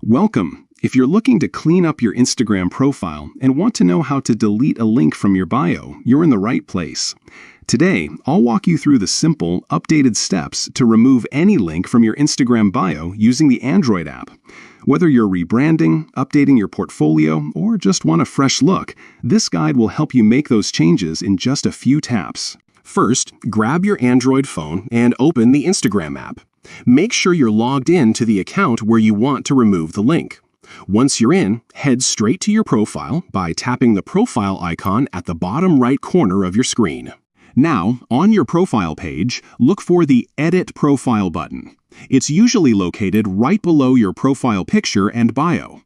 Welcome! If you're looking to clean up your Instagram profile and want to know how to delete a link from your bio, you're in the right place. Today, I'll walk you through the simple, updated steps to remove any link from your Instagram bio using the Android app. Whether you're rebranding, updating your portfolio, or just want a fresh look, this guide will help you make those changes in just a few taps. First, grab your Android phone and open the Instagram app. Make sure you're logged in to the account where you want to remove the link. Once you're in, head straight to your profile by tapping the profile icon at the bottom right corner of your screen. Now, on your profile page, look for the Edit Profile button. It's usually located right below your profile picture and bio.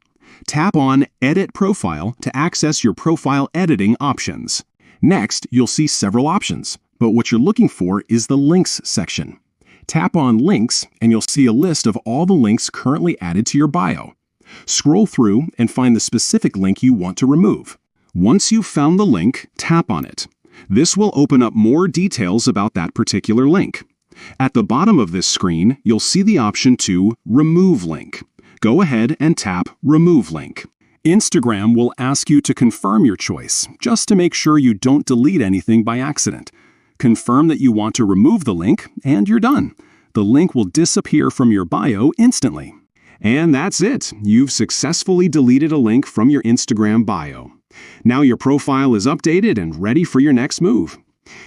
Tap on Edit Profile to access your profile editing options. Next, you'll see several options, but what you're looking for is the Links section. Tap on Links and you'll see a list of all the links currently added to your bio. Scroll through and find the specific link you want to remove. Once you've found the link, tap on it. This will open up more details about that particular link. At the bottom of this screen, you'll see the option to Remove Link. Go ahead and tap Remove Link. Instagram will ask you to confirm your choice, just to make sure you don't delete anything by accident. Confirm that you want to remove the link, and you're done. The link will disappear from your bio instantly. And that's it. You've successfully deleted a link from your Instagram bio. Now your profile is updated and ready for your next move.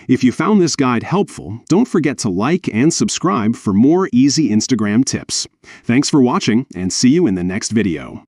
If you found this guide helpful, don't forget to like and subscribe for more easy Instagram tips. Thanks for watching, and see you in the next video.